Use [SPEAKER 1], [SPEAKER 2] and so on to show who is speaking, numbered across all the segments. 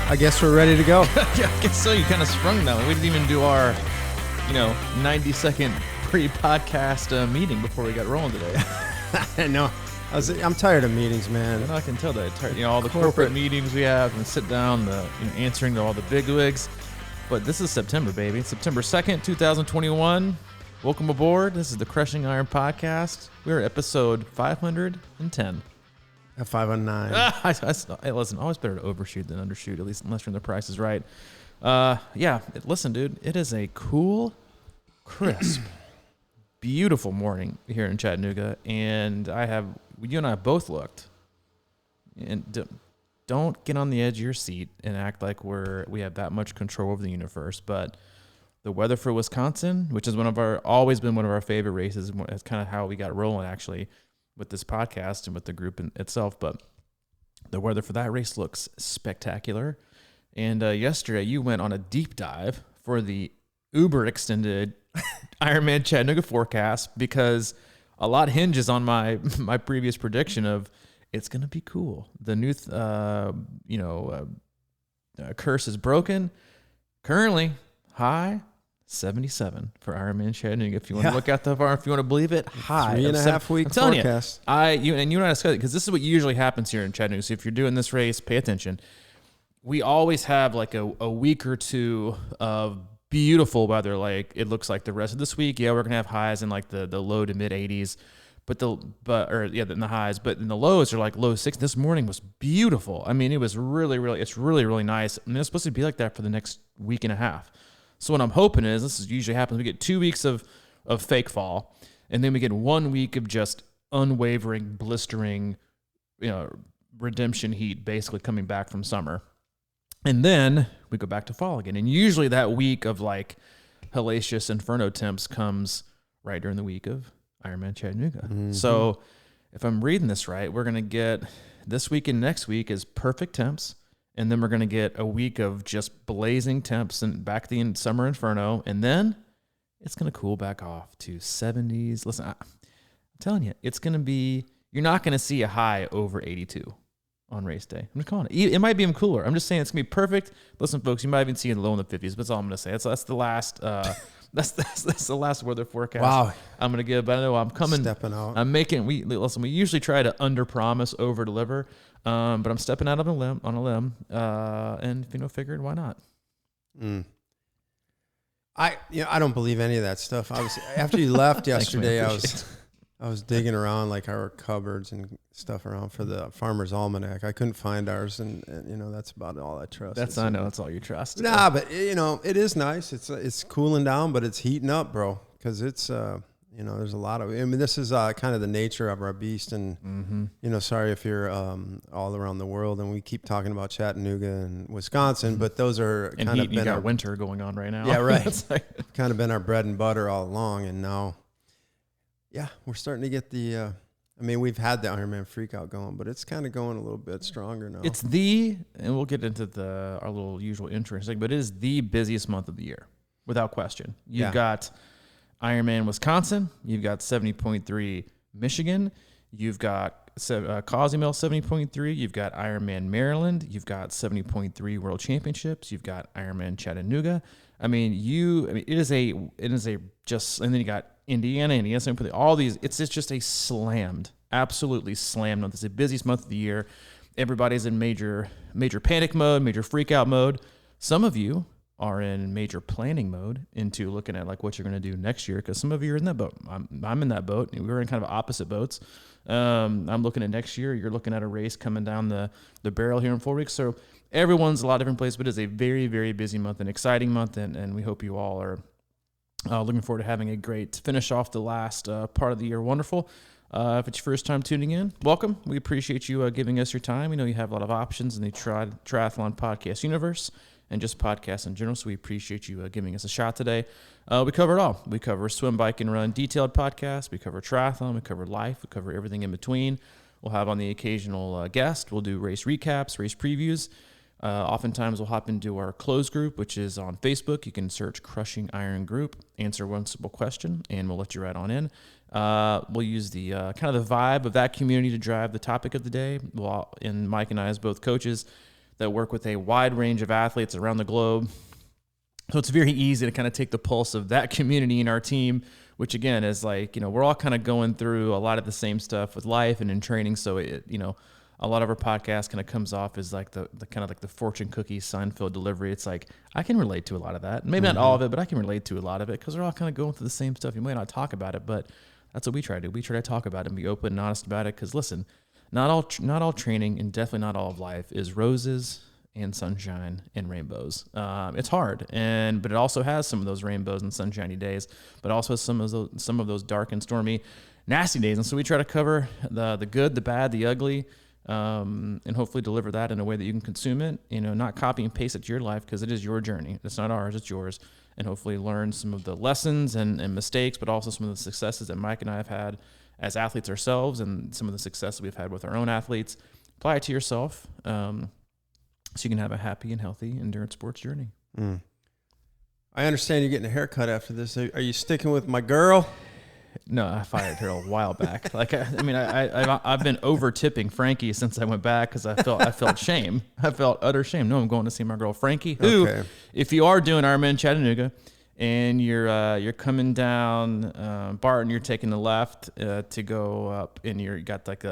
[SPEAKER 1] I guess we're ready to go.
[SPEAKER 2] Yeah, I guess so. You kind of sprung that one. We didn't even do our, 90-second pre-podcast meeting before we got rolling today.
[SPEAKER 1] I know. I'm tired of meetings, man.
[SPEAKER 2] And I can tell that. All the corporate meetings we have and sit down, answering to all the bigwigs. But this is September, baby. September 2nd, 2021. Welcome aboard. This is the Crushing Iron Podcast. We're at episode 510.
[SPEAKER 1] At 509.
[SPEAKER 2] Hey, listen, always better to overshoot than undershoot, at least unless you're in the price is right. Listen, dude, it is a cool, crisp, beautiful morning here in Chattanooga, and you and I both looked, and don't get on the edge of your seat and act like we have that much control over the universe, but the weather for Wisconsin, which is always been one of our favorite races, it's kind of how we got rolling, actually, with this podcast and with the group in itself, but the weather for that race looks spectacular. And yesterday you went on a deep dive for the uber extended Ironman Chattanooga forecast because a lot hinges on my previous prediction of it's going to be cool. The new curse is broken. Currently high 77 for Ironman Chattanooga. If you want to look out that far, if you want to believe it, high
[SPEAKER 1] 3.5 week forecast.
[SPEAKER 2] You and I discussed it because this is what usually happens here in Chattanooga. So if you're doing this race, pay attention. We always have like a week or two of beautiful weather. Like it looks like the rest of this week. Yeah, we're gonna have highs in like the low to mid 80s, in the highs. But in the lows are like low 60s. This morning was beautiful. I mean, it was really nice. I mean, it's supposed to be like that for the next week and a half. So what I'm hoping is, this is usually happens, we get 2 weeks of fake fall, and then we get 1 week of just unwavering, blistering, redemption heat basically coming back from summer. And then we go back to fall again. And usually that week of like hellacious inferno temps comes right during the week of Ironman Chattanooga. Mm-hmm. So if I'm reading this right, we're going to get this week and next week is perfect temps. And then we're going to get a week of just blazing temps and back to the summer inferno. And then it's going to cool back off to 70s. Listen, I'm telling you, it's going to be, you're not going to see a high over 82 on race day. I'm just calling it. It might be even cooler. I'm just saying it's going to be perfect. Listen, folks, you might even see it low in the 50s, but that's all I'm going to say. That's the last, that's the last weather forecast.
[SPEAKER 1] Wow.
[SPEAKER 2] I'm going to give, but I know I'm coming.
[SPEAKER 1] Stepping out.
[SPEAKER 2] We usually try to under-promise, over-deliver. But I'm stepping out on a limb, and figured why not?
[SPEAKER 1] I don't believe any of that stuff. After you left yesterday, I was digging around like our cupboards and stuff around for the Farmer's Almanac. I couldn't find ours, and that's about all I trust.
[SPEAKER 2] That's all you trust.
[SPEAKER 1] Nah, but it is nice. It's cooling down, but it's heating up, bro. Because it's there's a lot of. I mean, this is kind of the nature of our beast, and sorry if you're all around the world, and we keep talking about Chattanooga and Wisconsin, but those are
[SPEAKER 2] and
[SPEAKER 1] kind of been
[SPEAKER 2] our winter going on right now.
[SPEAKER 1] Yeah, right. It's kind of been our bread and butter all along, and now, we're starting to get the. We've had the Ironman freakout going, but it's kind of going a little bit stronger now.
[SPEAKER 2] It's and we'll get into our little usual intro, but it is the busiest month of the year, without question. You've got Ironman Wisconsin, you've got 70.3 Michigan, you've got Cozumel 70.3, you've got Ironman Maryland, you've got 70.3 World Championships, you've got Ironman Chattanooga. It is a just, and then you got Indiana, all these. It's just a absolutely slammed month. It's the busiest month of the year. Everybody's in major panic mode, major freak out mode. Some of you are in major planning mode into looking at like what you're going to do next year, because some of you are in that boat. I'm in that boat. We're in kind of opposite boats. I'm looking at next year. You're looking at a race coming down the barrel here in 4 weeks. So everyone's a lot of different places, but it's a very, very busy month, an exciting month, and we hope you all are looking forward to having a great finish off the last part of the year. Wonderful. If it's your first time tuning in, welcome. We appreciate you giving us your time. We know you have a lot of options in the triathlon podcast universe and just podcasts in general, so we appreciate you giving us a shot today. We cover it all. We cover swim, bike, and run detailed podcasts. We cover triathlon. We cover life. We cover everything in between. We'll have on the occasional guest. We'll do race recaps, race previews. Oftentimes we'll hop into our closed group, which is on Facebook. You can search Crushing Iron Group, answer one simple question, and we'll let you right on in. We'll use the kind of the vibe of that community to drive the topic of the day. And Mike and I, as both coaches, that work with a wide range of athletes around the globe. So it's very easy to kind of take the pulse of that community in our team, which again is like, we're all kind of going through a lot of the same stuff with life and in training. So it, a lot of our podcast kind of comes off as like the kind of like the fortune cookie Seinfeld delivery. It's like, I can relate to a lot of that. Maybe not all of it, but I can relate to a lot of it because we're all kind of going through the same stuff. You might not talk about it, but that's what we try to do. We try to talk about it and be open and honest about it. Because listen, not all training and definitely not all of life is roses and sunshine and rainbows. It's hard, but it also has some of those rainbows and sunshiny days, but also some of those dark and stormy, nasty days. And so we try to cover the good, the bad, the ugly, and hopefully deliver that in a way that you can consume it. Not copy and paste it to your life because it is your journey. It's not ours; it's yours. And hopefully learn some of the lessons and mistakes, but also some of the successes that Mike and I have had as athletes ourselves, and some of the success we've had with our own athletes. Apply it to yourself. So you can have a happy and healthy endurance sports journey.
[SPEAKER 1] I understand you're getting a haircut after this. Are you sticking with my girl?
[SPEAKER 2] No, I fired her a while back. I've been over tipping Frankie since I went back because I felt shame. I felt utter shame. No, I'm going to see my girl Frankie. Who, if you are doing Ironman Chattanooga and you're coming down Barton, you're taking the left to go up, and you got like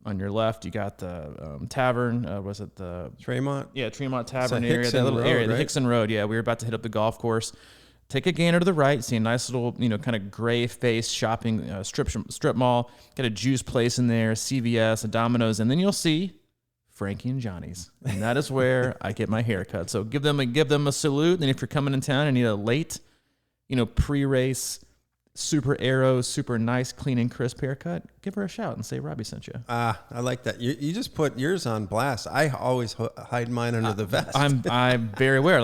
[SPEAKER 2] on your left, you got the tavern. Was it the
[SPEAKER 1] Tremont?
[SPEAKER 2] Yeah, Tremont Tavern
[SPEAKER 1] area.
[SPEAKER 2] That little area,
[SPEAKER 1] right?
[SPEAKER 2] The Hickson Road. Yeah, we were about to hit up the golf course. Take a gander to the right. See a nice little, kind of gray-faced shopping strip mall. Got a juice place in there, CVS, a Domino's, and then you'll see Frankie and Johnny's, and that is where I get my haircut. So give them a salute. And if you're coming in town and need a late, pre-race, super aero, super nice, clean and crisp haircut, give her a shout and say Robbie sent you.
[SPEAKER 1] I like that. You just put yours on blast. I always hide mine under the vest.
[SPEAKER 2] I'm very aware.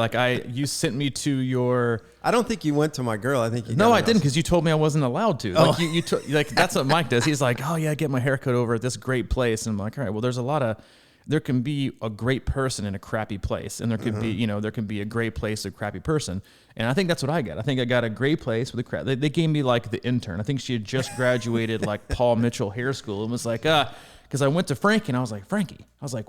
[SPEAKER 2] You sent me to your.
[SPEAKER 1] I don't think you went to my girl. I think you.
[SPEAKER 2] No, I didn't, because you told me I wasn't allowed to. That's what Mike does. He's like, oh yeah, get my haircut over at this great place, and I'm like, all right, well, there can be a great person in a crappy place, and there can be, there can be a great place, a crappy person. And I think that's what I got. I think I got a great place with a crap. They gave me like the intern. I think she had just graduated like Paul Mitchell Hair School, and was like, because I went to Frankie and I was like,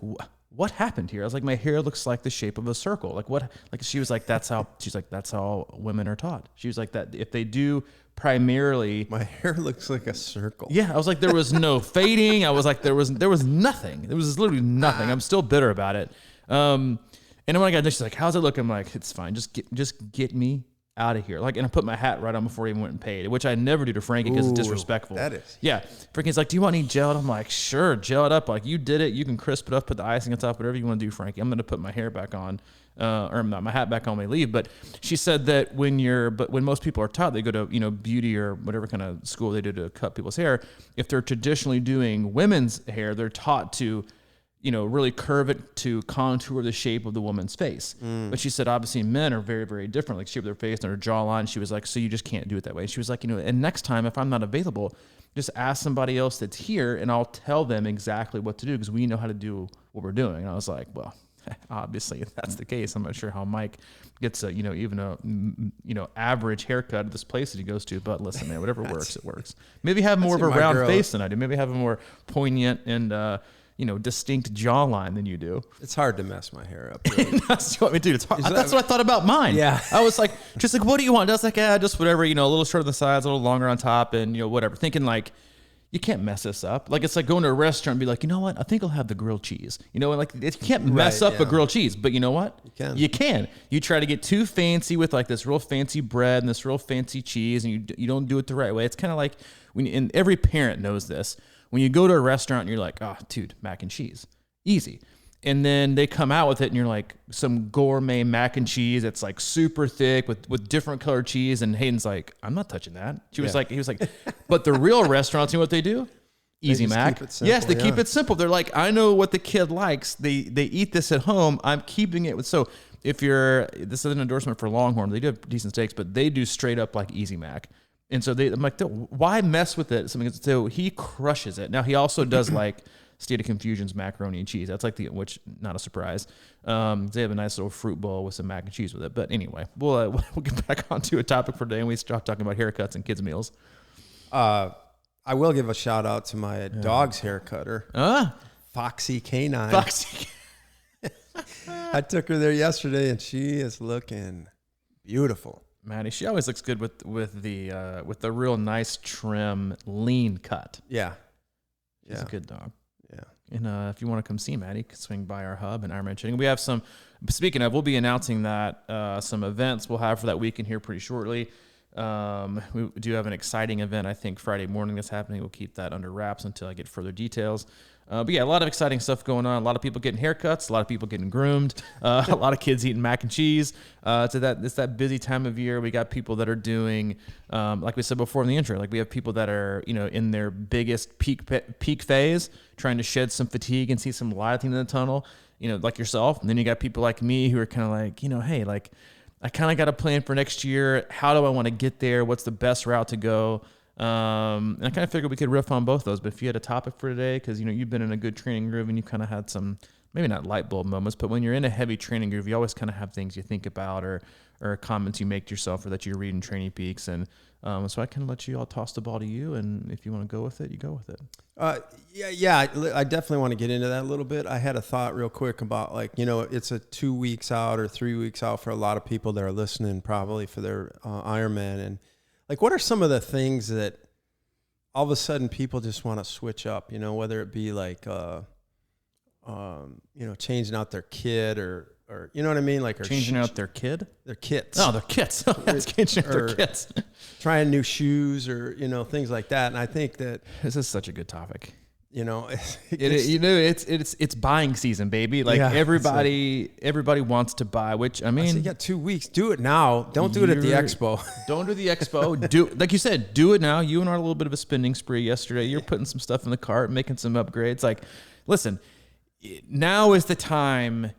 [SPEAKER 2] what happened here? I was like, my hair looks like the shape of a circle. Like what? Like she was like, that's how women are taught. She was like, that if they do primarily.
[SPEAKER 1] My hair looks like a circle.
[SPEAKER 2] Yeah. I was like, there was no fading. I was like, there was nothing. There was literally nothing. I'm still bitter about it. And then when I got there, she's like, how's it look? I'm like, it's fine. Just get me out of here. And I put my hat right on before I even went and paid, which I never do to Frankie because it's disrespectful.
[SPEAKER 1] That is.
[SPEAKER 2] Yeah. Frankie's like, do you want any gel? And I'm like, sure, gel it up. Like, you did it. You can crisp it up, put the icing on top, whatever you want to do, Frankie. I'm going to put my hair back on, or not my hat back on when we leave. But she said that when most people are taught, they go to, beauty or whatever kind of school they do to cut people's hair. If they're traditionally doing women's hair, they're taught to, really curve it to contour the shape of the woman's face. But she said, obviously, men are very, very different, like shape of their face and their jawline. She was like, so you just can't do it that way. She was like, and next time, if I'm not available, just ask somebody else that's here, and I'll tell them exactly what to do, because we know how to do what we're doing. And I was like, well, obviously, if that's the case, I'm not sure how Mike gets a, even a, average haircut at this place that he goes to. But listen, man, whatever works, it works. Maybe have more of a round face than I do. Maybe have a more poignant and, distinct jawline than you do.
[SPEAKER 1] It's hard to mess my hair up. Really.
[SPEAKER 2] That's what it's hard. That's what I thought about mine.
[SPEAKER 1] Yeah.
[SPEAKER 2] I was like, what do you want? I was like, just whatever, a little short on the sides, a little longer on top, and, whatever. Thinking like, you can't mess this up. Like, it's like going to a restaurant and be like, you know what? I think I'll have the grilled cheese. You can't mess up a grilled cheese, but you know what? You can. You try to get too fancy with like this real fancy bread and this real fancy cheese, and you don't do it the right way. It's kind of like and every parent knows this. When you go to a restaurant and you're like, oh, dude, mac and cheese, easy. And then they come out with it and you're like, some gourmet mac and cheese that's like super thick with different colored cheese. And Hayden's like, I'm not touching that. He was like, but the real restaurants, you know what they do? Easy Mac. Yes, they keep it simple. They're like, I know what the kid likes. They eat this at home. I'm keeping it with. So this is an endorsement for Longhorn. They do have decent steaks, but they do straight up like Easy Mac. And so I'm like, why mess with it? So he crushes it. Now he also does like State of Confusion's macaroni and cheese. That's like which not a surprise. They have a nice little fruit bowl with some mac and cheese with it. But anyway, we'll get back onto a topic for today, and we start talking about haircuts and kids meals.
[SPEAKER 1] I will give a shout out to my dog's hair cutter, Foxy Canine. I took her there yesterday, and she is looking beautiful.
[SPEAKER 2] Maddie, she always looks good with the real nice trim, lean cut.
[SPEAKER 1] Yeah.
[SPEAKER 2] She's a good dog.
[SPEAKER 1] Yeah.
[SPEAKER 2] And if you want to come see Maddie, you can swing by our hub in Ironman Chattanooga. We have some, speaking of, we'll be announcing that some events we'll have for that weekend here pretty shortly. We do have an exciting event, I think, Friday morning that's happening. We'll keep that under wraps until I get further details. But yeah, a lot of exciting stuff going on. A lot of people getting haircuts, a lot of people getting groomed, a lot of kids eating mac and cheese. It's that busy time of year. We got people that are doing, like we said before in the intro, like we have people that are, in their biggest peak phase, trying to shed some fatigue and see some light at the end of the tunnel, like yourself. And then you got people like me who are kind of like, hey, like I kind of got a plan for next year. How do I want to get there? What's the best route to go? And I kind of figured we could riff on both those, but if you had a topic for today, because you've been in a good training groove and you kind of had some, maybe not light bulb moments, but when you're in a heavy training groove, you always kind of have things you think about or comments you make to yourself or that you read in Training Peaks. And so I kind of let you all toss the ball to you, and if you want to go with it, you go with it.
[SPEAKER 1] I definitely want to get into that a little bit. I had a thought real quick about it's a 2 weeks out or 3 weeks out for a lot of people that are listening probably for their Ironman. And what are some of the things that all of a sudden people just want to switch up, whether it be changing out their kid or you know what I mean? Or
[SPEAKER 2] changing out their kid?
[SPEAKER 1] Their kits.
[SPEAKER 2] Oh, their kits. That's changing out their kits.
[SPEAKER 1] Trying new shoes or, things like that. And I think that
[SPEAKER 2] this is such a good topic.
[SPEAKER 1] It's
[SPEAKER 2] buying season, baby. Everybody wants to buy, which I mean,
[SPEAKER 1] you got 2 weeks. Do it now. Don't do it at the expo.
[SPEAKER 2] Don't do the expo. Do, like you said, do it now. You and I had a little bit of a spending spree yesterday. You're putting some stuff in the cart, making some upgrades. Listen, now is the time.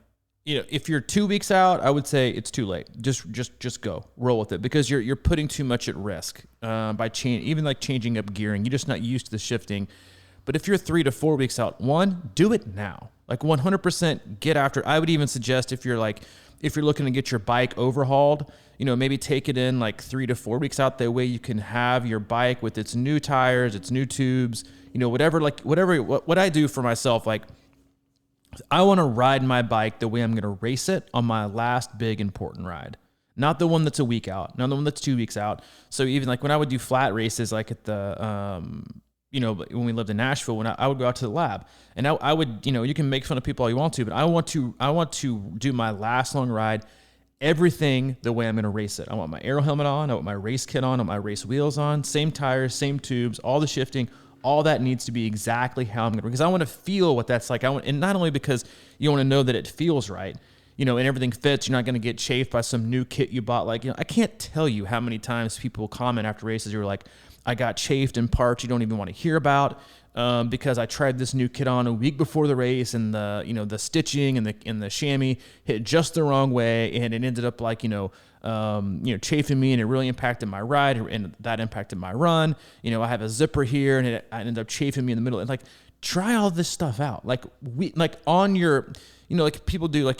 [SPEAKER 2] If you're 2 weeks out, I would say it's too late. Just go, roll with it, because you're putting too much at risk by changing up gearing. You're just not used to the shifting. But if you're 3 to 4 weeks out, do it now. 100% get after it. I would even suggest if you're looking to get your bike overhauled, maybe take it in 3 to 4 weeks out. That way you can have your bike with its new tires, its new tubes, whatever. What I do for myself, I want to ride my bike the way I'm going to race it on my last big important ride. Not the one that's a week out, not the one that's 2 weeks out. So even when I would do flat races, at the, when we lived in Nashville, when I would go out to the lab, and I would, you can make fun of people all you want to, but I want to do my last long ride, everything the way I'm going to race it. I want my aero helmet on, I want my race kit on, I want my race wheels on, same tires, same tubes, all the shifting, all that needs to be exactly how I'm going to, because I want to feel what that's like. And not only because you want to know that it feels right, and everything fits, you're not going to get chafed by some new kit you bought. I can't tell you how many times people comment after races, you're like, I got chafed in parts you don't even want to hear about because I tried this new kit on a week before the race, and the stitching and the chamois hit just the wrong way, and it ended up chafing me, and it really impacted my ride, and that impacted my run. I have a zipper here, and it ended up chafing me in the middle. And try all this stuff out. On your, people do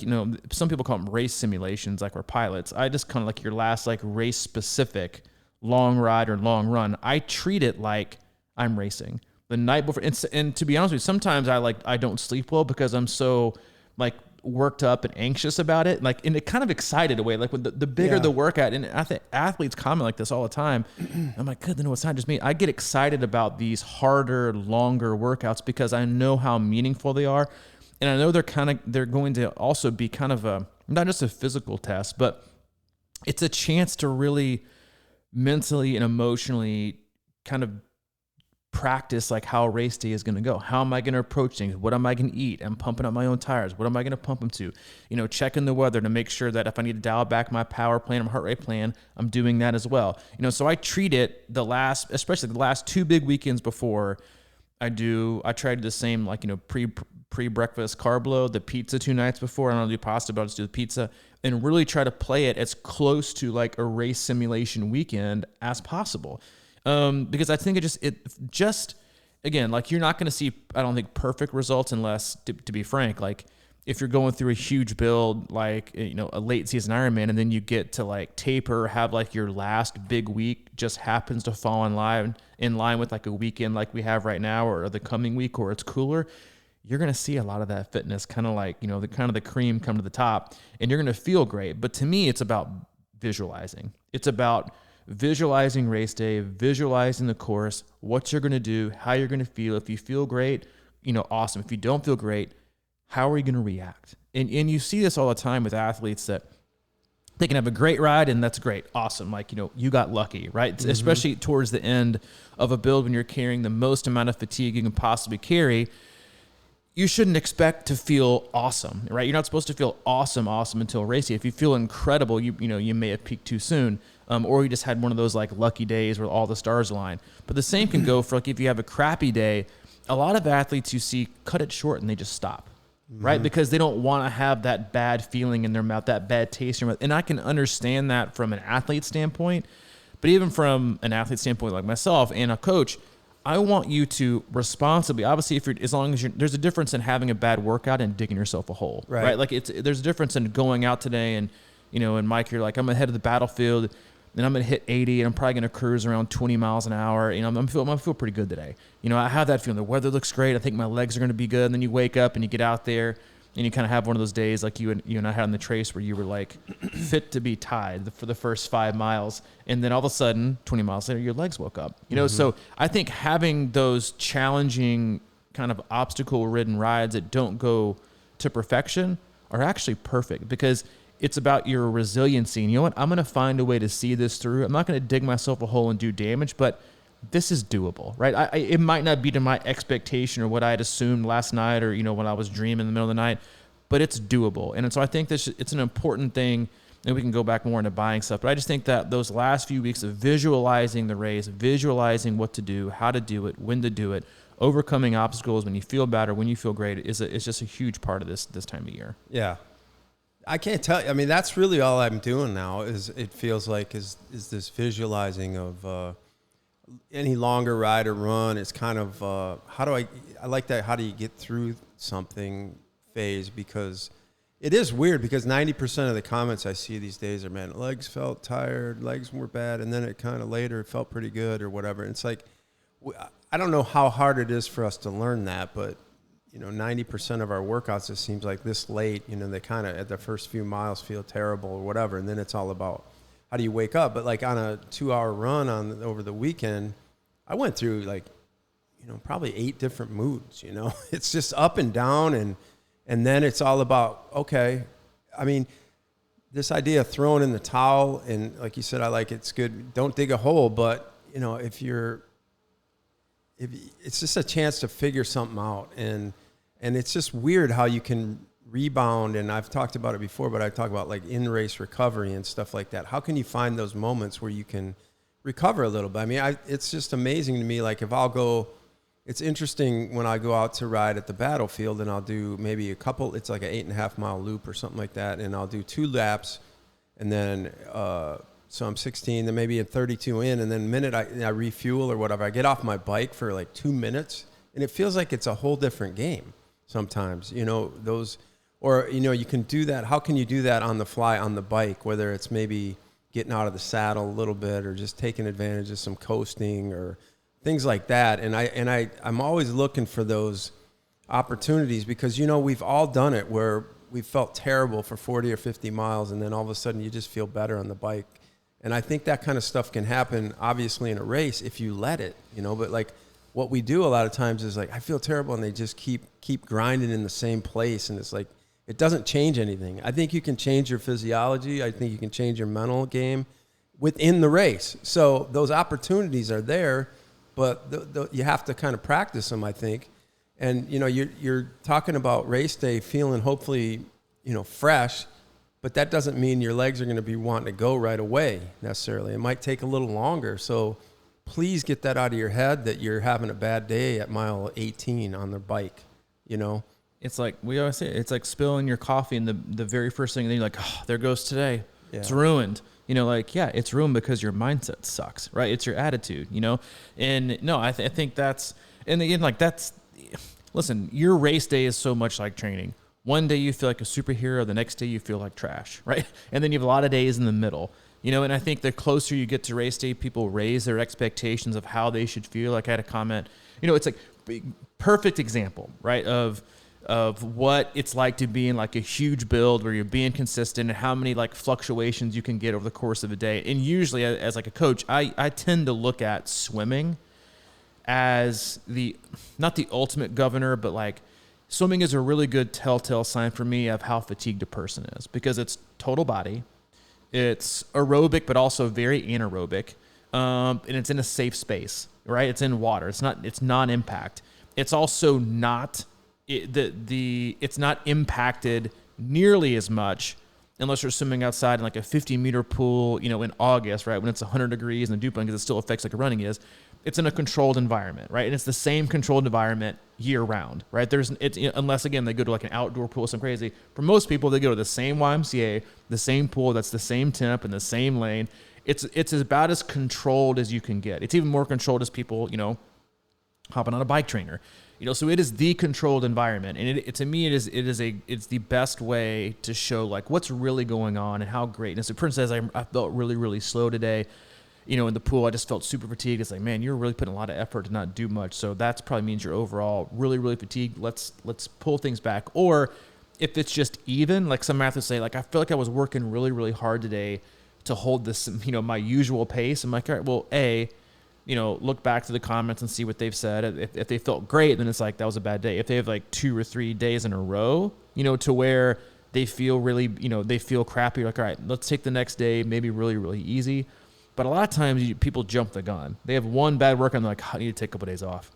[SPEAKER 2] some people call them race simulations, we're pilots. I just kind of your last race specific long ride or long run. I treat it like I'm racing the night before. And to be honest with you, sometimes I don't sleep well because I'm so worked up and anxious about it. And it kind of excited away. When the bigger the workout, and I think athletes comment like this all the time. I'm like, good, then it's not just me. I get excited about these harder, longer workouts because I know how meaningful they are. And I know they're going to also be kind of not just a physical test, but it's a chance to really mentally and emotionally kind of practice how race day is going to go. How am I going to approach things? What am I going to eat? I'm pumping up my own tires. What am I going to pump them to? Checking the weather to make sure that if I need to dial back my power plan, my heart rate plan, I'm doing that as well. So I treat it especially the last 2 big weekends before I try to do the same, pre-breakfast carb load, the pizza 2 nights before. I don't do pasta, but I'll just do the pizza and really try to play it as close to a race simulation weekend as possible. Because I think it just again, you're not going to see, I don't think, perfect results unless, to be frank, if you're going through a huge build, a late season Ironman, and then you get to taper, have your last big week just happens to fall in line with a weekend like we have right now, or the coming week, or it's cooler. you're going to see a lot of that fitness, kind of like, the cream come to the top, and you're going to feel great. But to me, it's about visualizing. It's about visualizing race day, visualizing the course, what you're going to do, how you're going to feel. If you feel great, awesome. If you don't feel great, how are you going to react? And you see this all the time with athletes that they can have a great ride, and that's great. Awesome. Like, you got lucky, right? Mm-hmm. Especially towards the end of a build when you're carrying the most amount of fatigue you can possibly carry. You shouldn't expect to feel awesome, right? You're not supposed to feel awesome until race day. If you feel incredible, you may have peaked too soon, or you just had one of those like lucky days where all the stars align. But the same can go for like if you have a crappy day. A lot of athletes you see cut it short and they just stop, right? Because they don't want to have that bad feeling in their mouth, that bad taste in their mouth. And I can understand that from an athlete standpoint, but even from an athlete standpoint like myself and a coach, I want you to responsibly, obviously, there's a difference in having a bad workout and digging yourself a hole, right? Like there's a difference in going out today and, and Mike, you're like, I'm gonna head to the battlefield and I'm gonna hit 80 and I'm probably gonna cruise around 20 miles an hour. I'm gonna feel pretty good today. I have that feeling. The weather looks great. I think my legs are gonna be good. And then you wake up and you get out there and you kind of have one of those days like you and I had on the trace where you were like fit to be tied for the first 5 miles. And then all of a sudden, 20 miles later, your legs woke up. So I think having those challenging kind of obstacle-ridden rides that don't go to perfection are actually perfect because it's about your resiliency. And you know what? I'm going to find a way to see this through. I'm not going to dig myself a hole and do damage, but this is doable, right? It might not be to my expectation or what I had assumed last night or, when I was dreaming in the middle of the night, but it's doable. And so I think it's an important thing, and we can go back more into buying stuff, but I just think that those last few weeks of visualizing the race, visualizing what to do, how to do it, when to do it, overcoming obstacles when you feel bad or when you feel great is just a huge part of this time of year.
[SPEAKER 1] Yeah. I can't tell you. I mean, that's really all I'm doing now is it feels like is this visualizing of any longer ride or run. It's kind of I like that how do you get through something phase, because it is weird because 90% of the comments I see these days are, man, legs felt tired, legs were bad, and then it kind of later it felt pretty good or whatever. And it's like, I don't know how hard it is for us to learn that, but 90% of our workouts, it seems like this late, they kind of at the first few miles feel terrible or whatever. And then it's all about how do you wake up? But like on a 2-hour run over the weekend, I went through like, probably 8 different moods, it's just up and down. And then it's all about, okay, I mean, this idea of throwing in the towel and like you said, I like, it's good. Don't dig a hole, but if it's just a chance to figure something out. And it's just weird how you can rebound. And I've talked about it before, but I talk about like in-race recovery and stuff like that. How can you find those moments where you can recover a little bit? I mean, it's just amazing to me. Like if I'll go, it's interesting when I go out to ride at the battlefield and I'll do maybe it's like an 8.5 mile loop or something like that. And I'll do 2 laps and then, so I'm 16, then maybe at 32 in, and then the minute I refuel or whatever, I get off my bike for like 2 minutes, and it feels like it's a whole different game sometimes, you can do that. How can you do that on the fly on the bike, whether it's maybe getting out of the saddle a little bit or just taking advantage of some coasting or things like that. And I'm always looking for those opportunities because, we've all done it where we felt terrible for 40 or 50 miles, and then all of a sudden you just feel better on the bike. And I think that kind of stuff can happen, obviously, in a race if you let it, but like what we do a lot of times is like, I feel terrible, and they just keep grinding in the same place. And it's like, it doesn't change anything. I think you can change your physiology. I think you can change your mental game within the race. So those opportunities are there, but you have to kind of practice them, I think. And, you're talking about race day feeling hopefully, fresh, but that doesn't mean your legs are going to be wanting to go right away necessarily. It might take a little longer. So please get that out of your head that you're having a bad day at mile 18 on the bike,
[SPEAKER 2] It's like, we always say, it's like spilling your coffee and the very first thing, and then you're like, oh, there goes today. Yeah. It's ruined. It's ruined because your mindset sucks, right? It's your attitude, And no, I think that's, and again, like listen, your race day is so much like training. One day you feel like a superhero, the next day you feel like trash, right? And then you have a lot of days in the middle, and I think the closer you get to race day, people raise their expectations of how they should feel. Like I had a comment, it's like perfect example, right? Of, of what it's like to be in like a huge build where you're being consistent and how many like fluctuations you can get over the course of a day. And usually as like a coach, I tend to look at swimming as not the ultimate governor, but like swimming is a really good telltale sign for me of how fatigued a person is, because it's total body. It's aerobic, but also very anaerobic. And it's in a safe space, right? It's in water. It's non-impact. It's also not, it's not impacted nearly as much unless you're swimming outside in like a 50-meter pool, in August, right? When it's 100 degrees and the dew point, because it still affects like a running is. It's in a controlled environment, right? And it's the same controlled environment year round, right? Unless again, they go to like an outdoor pool, some crazy. For most people, they go to the same YMCA, the same pool, that's the same temp and the same lane. It's about as controlled as you can get. It's even more controlled as people, hopping on a bike trainer, so it is the controlled environment. And to me, it's the best way to show like what's really going on and how great. And as the Prince says, I felt really, really slow today. In the pool, I just felt super fatigued. It's like, man, you're really putting a lot of effort to not do much. So that probably means you're overall really, really fatigued. Let's pull things back. Or if it's just even, like some athletes say, like, I feel like I was working really, really hard today to hold this, my usual pace. I'm like, all right, well, look back to the comments and see what they've said. If they felt great, then it's like, that was a bad day. If they have like 2 or 3 days in a row, to where they feel really, they feel crappy, like, all right, let's take the next day, maybe really, really easy. But a lot of times people jump the gun. They have one bad workout and they're like, I need to take a couple days off.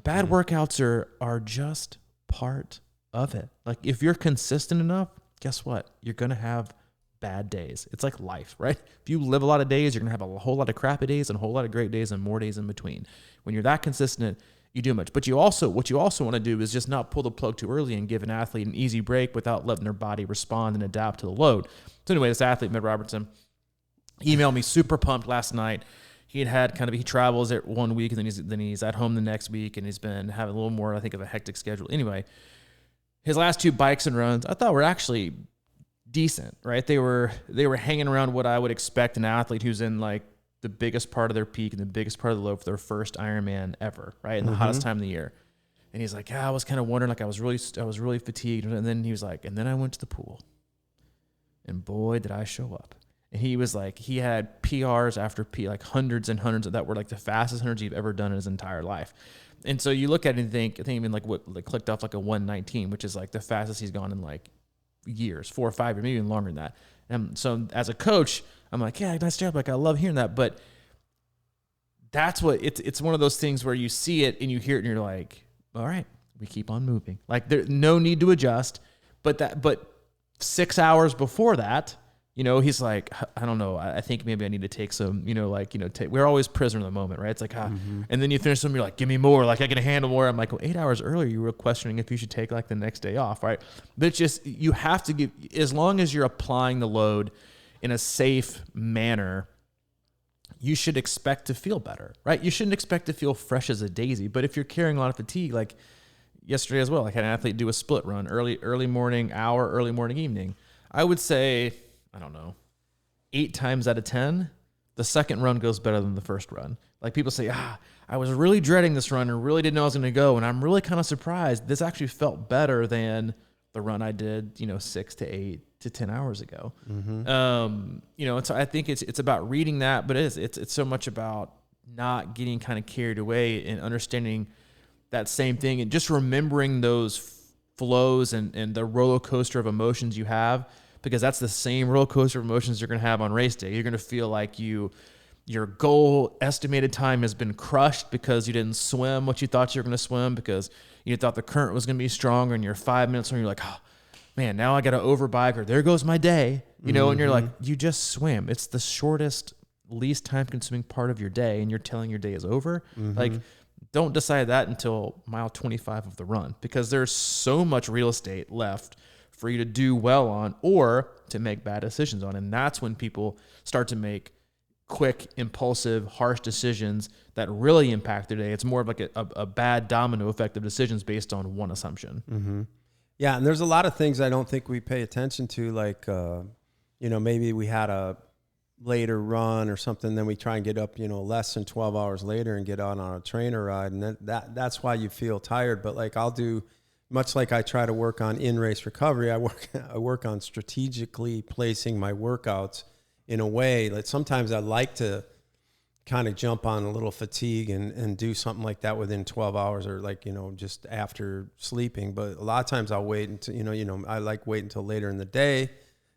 [SPEAKER 2] Bad workouts are just part of it. Like if you're consistent enough, guess what? You're going to have bad days. It's like life, right? If you live a lot of days, you're going to have a whole lot of crappy days and a whole lot of great days and more days in between. When you're that consistent, you do much. But what you also want to do is just not pull the plug too early and give an athlete an easy break without letting their body respond and adapt to the load. So anyway, this athlete, Med Robertson, emailed me super pumped last night. He travels it 1 week and then he's at home the next week, and he's been having a little more, I think, of a hectic schedule. Anyway, his last 2 bikes and runs I thought were actually decent, right? They were hanging around what I would expect an athlete who's in like the biggest part of their peak and the biggest part of the load for their first Ironman ever, right? In the hottest time of the year. And he's like, I was kind of wondering, like I was really fatigued. And then he was like, and then I went to the pool, and boy, did I show up. And he was like, he had PRs after like hundreds and hundreds that were like the fastest hundreds he'd ever done in his entire life. And so you look at it and think, I think even like what like clicked off like a 1:19, which is like the fastest he's gone in like years, 4 or 5 years, maybe even longer than that. And so as a coach, I'm like, yeah, nice job. Like I love hearing that. But that's what it's one of those things where you see it and you hear it and you're like, all right, we keep on moving. Like there's no need to adjust. But 6 hours before that, he's like, I don't know. I think maybe I need to take some, we're always prisoner of the moment, right? It's like, and then you finish something, you're like, give me more. Like I can handle more. I'm like, well, 8 hours earlier, you were questioning if you should take like the next day off, right? But it's just, you have to give, as long as you're applying the load in a safe manner, you should expect to feel better, right? You shouldn't expect to feel fresh as a daisy. But if you're carrying a lot of fatigue, like yesterday as well, I had an athlete do a split run, early morning hour, early morning, evening. I would say, I don't know, 8 times out of 10, the second run goes better than the first run. Like people say, I was really dreading this run and really didn't know I was going to go. And I'm really kind of surprised. This actually felt better than the run I did, 6 to 8 to 10 hours ago. And so I think it's about reading that, but it's so much about not getting kind of carried away and understanding that same thing and just remembering those flows and the roller coaster of emotions you have. Because that's the same roller coaster of emotions you're going to have on race day. You're going to feel like your goal estimated time has been crushed because you didn't swim what you thought you were going to swim, because you thought the current was going to be stronger, and you're 5 minutes and you're like, oh man, now I got to overbike, or there goes my day, and you're like, you just swam. It's the shortest, least time consuming part of your day, and you're telling your day is over. Like, don't decide that until mile 25 of the run, because there's so much real estate left for you to do well on or to make bad decisions on. And that's when people start to make quick, impulsive, harsh decisions that really impact their day. It's more of like a bad domino effect of decisions based on one assumption.
[SPEAKER 1] Yeah, and there's a lot of things I don't think we pay attention to, like, maybe we had a later run or something, then we try and get up, less than 12 hours later and get on a trainer ride. And that's why you feel tired. But like I'll do much like I try to work on in-race recovery, I work on strategically placing my workouts in a way that sometimes I like to kind of jump on a little fatigue and do something like that within 12 hours or like, just after sleeping. But a lot of times I'll wait until, I like wait until later in the day,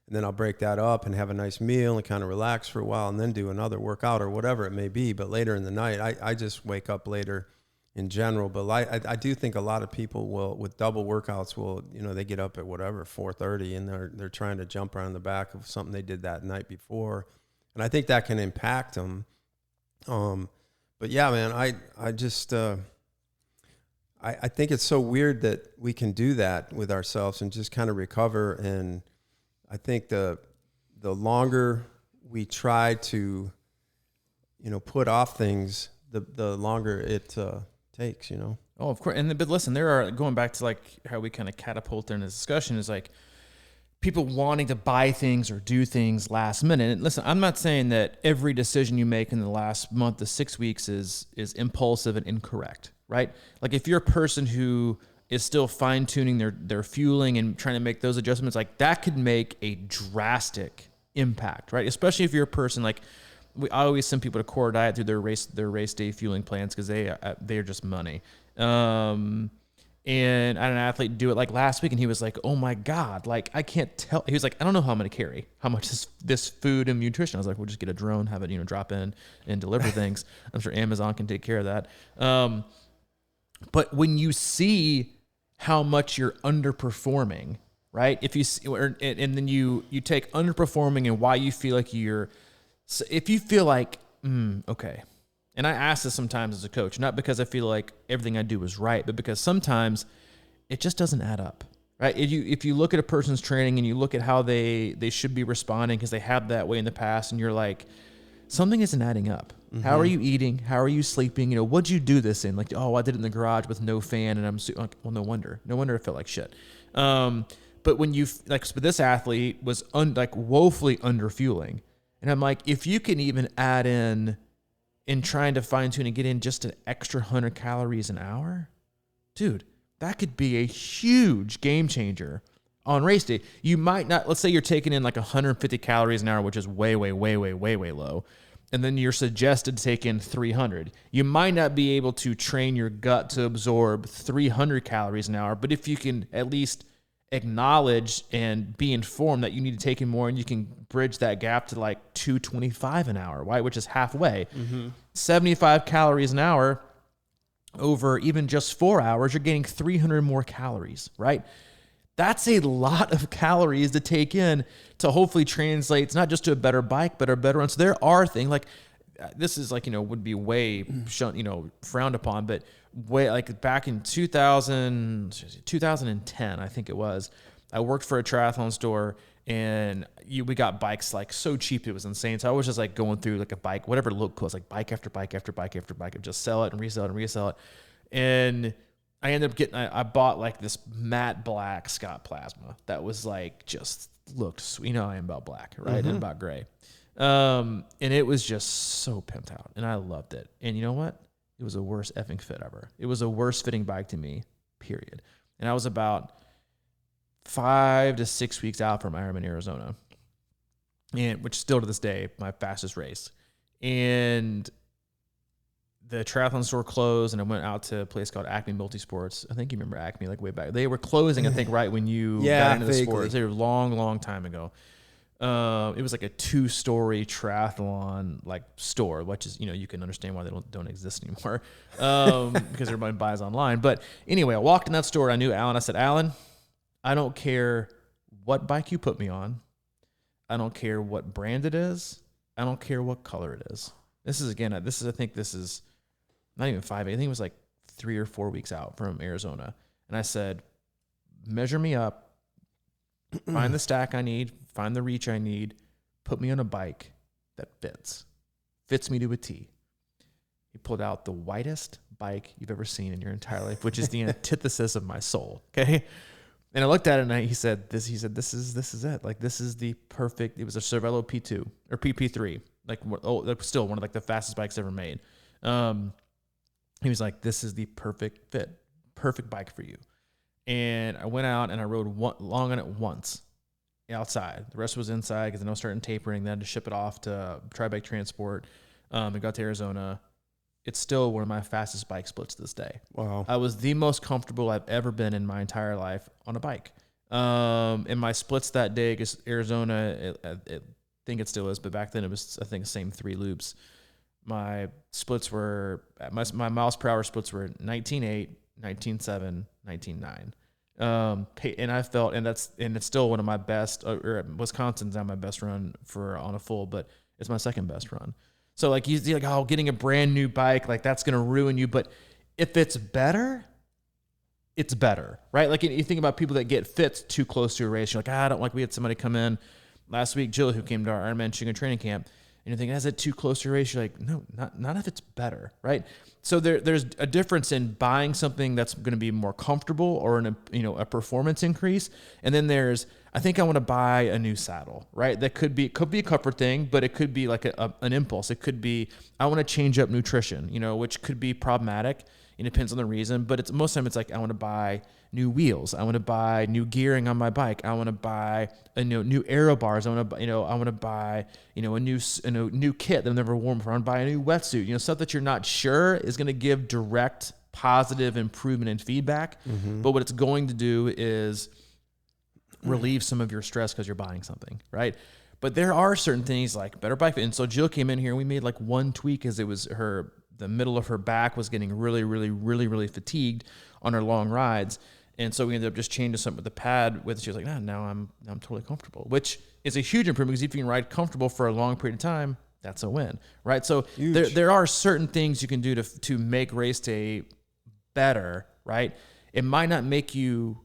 [SPEAKER 1] and then I'll break that up and have a nice meal and kind of relax for a while and then do another workout or whatever it may be. But later in the night, I just wake up later in general. But I do think a lot of people will, with double workouts, they get up at whatever, 4:30, and they're trying to jump around the back of something they did that night before. And I think that can impact them. But yeah, man, I just, I think it's so weird that we can do that with ourselves and just kind of recover. And I think the longer we try to, put off things, the longer it, takes, Oh,
[SPEAKER 2] of course. But listen, there are, going back to like how we kind of catapult in this discussion, is like people wanting to buy things or do things last minute. And listen, I'm not saying that every decision you make in the last month to 6 weeks is impulsive and incorrect, right? Like if you're a person who is still fine tuning their fueling and trying to make those adjustments, like that could make a drastic impact, right? Especially if you're a person like, I always send people to Core Diet through their race day fueling plans because they're just money. And I had an athlete do it like last week, and he was like, "Oh my God, like I can't tell." He was like, "I don't know how I'm going to carry how much this food and nutrition." I was like, "We'll just get a drone, have it drop in and deliver things." I'm sure Amazon can take care of that. But when you see how much you're underperforming, right? If you see, and then you take underperforming and why you feel like so if you feel like, okay, and I ask this sometimes as a coach, not because I feel like everything I do is right, but because sometimes it just doesn't add up, right? If you look at a person's training and you look at how they should be responding because they have that way in the past, and you're like, something isn't adding up. Mm-hmm. How are you eating? How are you sleeping? What'd you do this in? Like, oh, I did it in the garage with no fan, and I'm like, well, no wonder it felt like shit. But when but this athlete was woefully under fueling. And I'm like, if you can even add in trying to fine tune and get in just an extra 100 calories an hour, dude, that could be a huge game changer on race day. You might not, let's say you're taking in like 150 calories an hour, which is way, way, way, way, way, way low. And then you're suggested to take in 300. You might not be able to train your gut to absorb 300 calories an hour, but if you can at least acknowledge and be informed that you need to take in more, and you can bridge that gap to like 225 an hour, right? Which is halfway. 75 calories an hour over even just 4 hours, you're getting 300 more calories, right? That's a lot of calories to take in to hopefully translates not just to a better bike, but a better run. So there are things like, this is like, would be way frowned upon, but way like back in 2010, I think it was, I worked for a triathlon store, and we got bikes like so cheap, it was insane. So I was just like going through like a bike, whatever looked close, like bike after bike after bike after bike, and just sell it and resell it and resell it. And I ended up I bought like this matte black Scott Plasma that was like, just looked sweet. I am about black, right? And about gray. And it was just so pimped out, and I loved it. And you know what? It was the worst effing fit ever. It was the worst fitting bike to me, period. And I was about 5 to 6 weeks out from Ironman Arizona, and which still to this day, my fastest race. And the triathlon store closed, and I went out to a place called Acme Multisports. I think you remember Acme, like way back. They were closing, I think, right when you got into the sports. They were a long, long time ago. It was like a 2-story triathlon like store, which is, you can understand why they don't exist anymore, because everybody buys online. But anyway, I walked in that store. I knew Alan. I said, Alan, I don't care what bike you put me on. I don't care what brand it is. I don't care what color it is. I think this is not even 5. I think it was like 3 or 4 weeks out from Arizona. And I said, measure me up, find the stack I need, find the reach I need, put me on a bike that fits me to a T. He pulled out the whitest bike you've ever seen in your entire life, which is the antithesis of my soul. Okay. And I looked at it, and he said, this is it. Like, this is the perfect, it was a Cervelo P2 or PP3. Like, still one of like the fastest bikes ever made. He was like, this is the perfect fit, perfect bike for you. And I went out and I rode long on it once outside. The rest was inside because I was starting tapering. Then I had to ship it off to Tri-Bike Transport. And got to Arizona. It's still one of my fastest bike splits to this day.
[SPEAKER 1] Wow.
[SPEAKER 2] I was the most comfortable I've ever been in my entire life on a bike. And my splits that day, because Arizona, I think it still is, but back then it was, I think, the same 3 loops. My splits were, my miles per hour splits were 19.8, 19.7, 19.9. And I felt, and it's still one of my best, or Wisconsin's not my best run on a full, but it's my second best run. So like you like, oh, getting a brand new bike, like that's going to ruin you. But if it's better, it's better, right? Like you think about people that get fit too close to a race. You're like, I don't like, we had somebody come in last week, Jill, who came to our Ironman Michigan training camp. And you're thinking, is it too close to a race? You're like, no, not if it's better, right? So there's a difference in buying something that's going to be more comfortable or a performance increase. And then I think I want to buy a new saddle, right? That could be a comfort thing, but it could be like an impulse. It could be, I want to change up nutrition, which could be problematic. It depends on the reason, but most of the time it's like, I want to buy new wheels. I want to buy new gearing on my bike. I want to buy new aero bars. I want to buy a new kit that I've never worn before. I want to buy a new wetsuit. Stuff that you're not sure is going to give direct positive improvement and feedback. Mm-hmm. But what it's going to do is relieve some of your stress because you're buying something, right? But there are certain things like better bike fit. And so Jill came in here and we made like one tweak as it was the middle of her back was getting really, really, really, really fatigued on her long rides. And so we ended up just changing something with the pad with, she was like, now I'm totally comfortable, which is a huge improvement because if you can ride comfortable for a long period of time, that's a win, right? So there are certain things you can do to make race day better, right? It might not make you,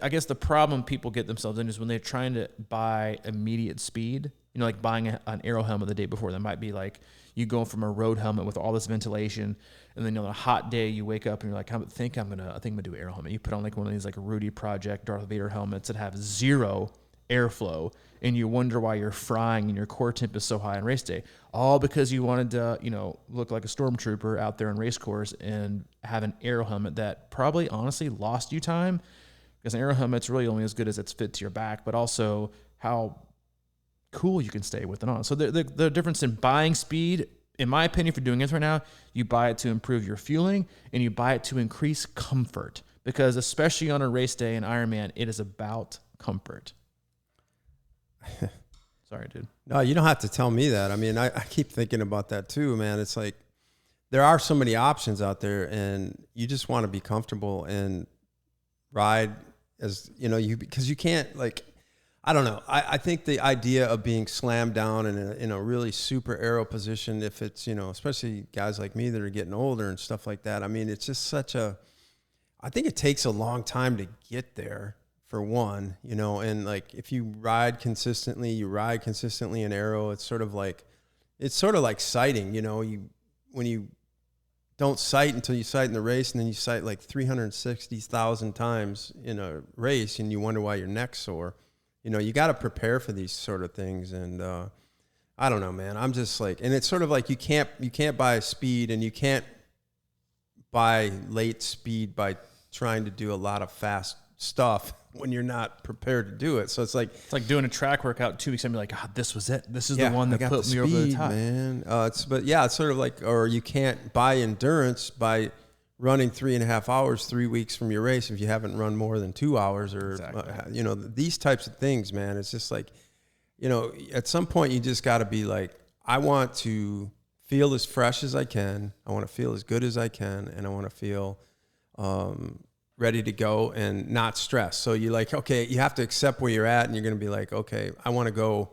[SPEAKER 2] I guess the problem people get themselves in is when they're trying to buy immediate speed, like buying an aero helmet the day before. That might be like you go from a road helmet with all this ventilation, and then on a hot day you wake up and you're like, I think I'm gonna do aero helmet. You put on like one of these like Rudy Project Darth Vader helmets that have zero airflow, and you wonder why you're frying and your core temp is so high on race day. All because you wanted to, look like a stormtrooper out there in race course and have an aero helmet that probably honestly lost you time. Because an aero helmet's really only as good as it's fit to your back, but also how cool you can stay with it on. So the difference in buying speed, in my opinion, for doing this right now, you buy it to improve your fueling and you buy it to increase comfort. Because especially on a race day in Ironman, it is about comfort. Sorry, dude.
[SPEAKER 1] No, you don't have to tell me that. I mean, I keep thinking about that too, man. It's like there are so many options out there and you just want to be comfortable and ride as because you can't, like, I don't know. I think the idea of being slammed down in a really super aero position, if it's, especially guys like me that are getting older and stuff like that. I mean, it's just I think it takes a long time to get there for one, and like if you ride consistently in aero, it's sort of like sighting, when you don't sight until you sight in the race, and then you sight like 360,000 times in a race, and you wonder why your neck's sore. You got to prepare for these sort of things, and I don't know, man. I'm just like, and it's sort of like you can't buy speed, and you can't buy late speed by trying to do a lot of fast stuff when you're not prepared to do it. So it's like
[SPEAKER 2] doing a track workout 2 weeks and be like, this was it. This is the one that put me over the top,
[SPEAKER 1] man. It's sort of like, or you can't buy endurance by running 3.5 hours 3 weeks from your race if you haven't run more than 2 hours, or exactly. These types of things, man. It's just like, at some point you just got to be like, I want to feel as fresh as I can. I want to feel as good as I can, and I want to feel ready to go and not stressed. So you okay, you have to accept where you're at, and you're going to be like, okay, I want to go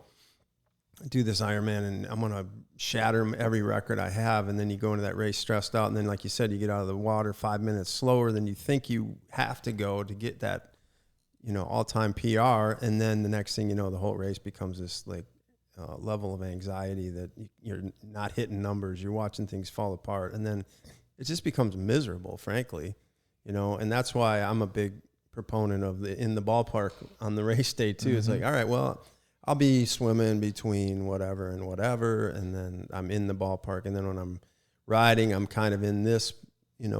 [SPEAKER 1] do this Ironman, and I'm going to shatter every record I have. And then you go into that race stressed out. And then, like you said, you get out of the water 5 minutes slower than you think you have to go to get that, all-time PR. And then the next thing you know, the whole race becomes this level of anxiety that you're not hitting numbers. You're watching things fall apart. And then it just becomes miserable, frankly, and that's why I'm a big proponent of in the ballpark on the race day too. Mm-hmm. It's like, all right, well, I'll be swimming between whatever and whatever, and then I'm in the ballpark. And then when I'm riding, I'm kind of in this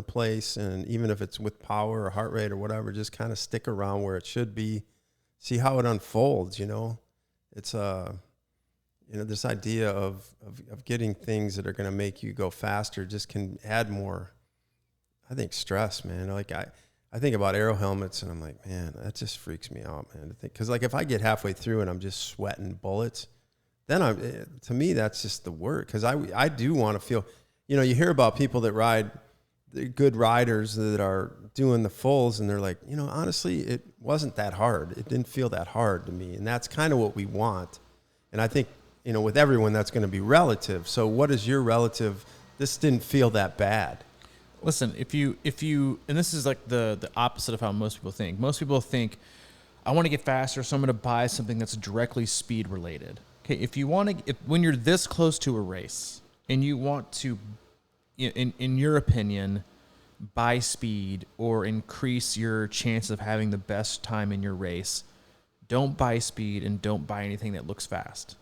[SPEAKER 1] place, and even if it's with power or heart rate or whatever, just kind of stick around where it should be, see how it unfolds. It's this idea of getting things that are going to make you go faster just can add more, I think, stress, man. Like I think about aero helmets, and I'm like, man, that just freaks me out, man. Because like if I get halfway through and I'm just sweating bullets, then to me that's just the work. Because I do want to feel, you hear about people that ride, good riders that are doing the fulls, and they're like, honestly, it wasn't that hard. It didn't feel that hard to me, and that's kind of what we want. And I think with everyone that's going to be relative. So what is your relative? This didn't feel that bad.
[SPEAKER 2] Listen, if you, and this is like the opposite of how most people think. Most people think, I want to get faster, so I'm going to buy something that's directly speed related. Okay, when you're this close to a race and you want to, in your opinion, buy speed or increase your chance of having the best time in your race, don't buy speed and don't buy anything that looks fast.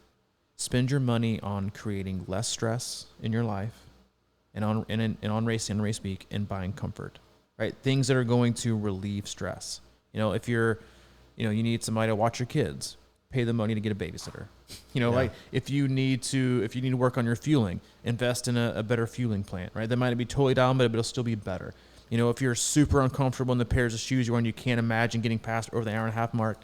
[SPEAKER 2] Spend your money on creating less stress in your life, and on racing, race week, and buying comfort, right? Things that are going to relieve stress. If you're, you need somebody to watch your kids, pay the money to get a babysitter. Like if you need to work on your fueling, invest in a better fueling plant, right? That might be totally down, but it'll still be better. If you're super uncomfortable in the pairs of shoes you're wearing, you can't imagine getting past over the hour and a half mark,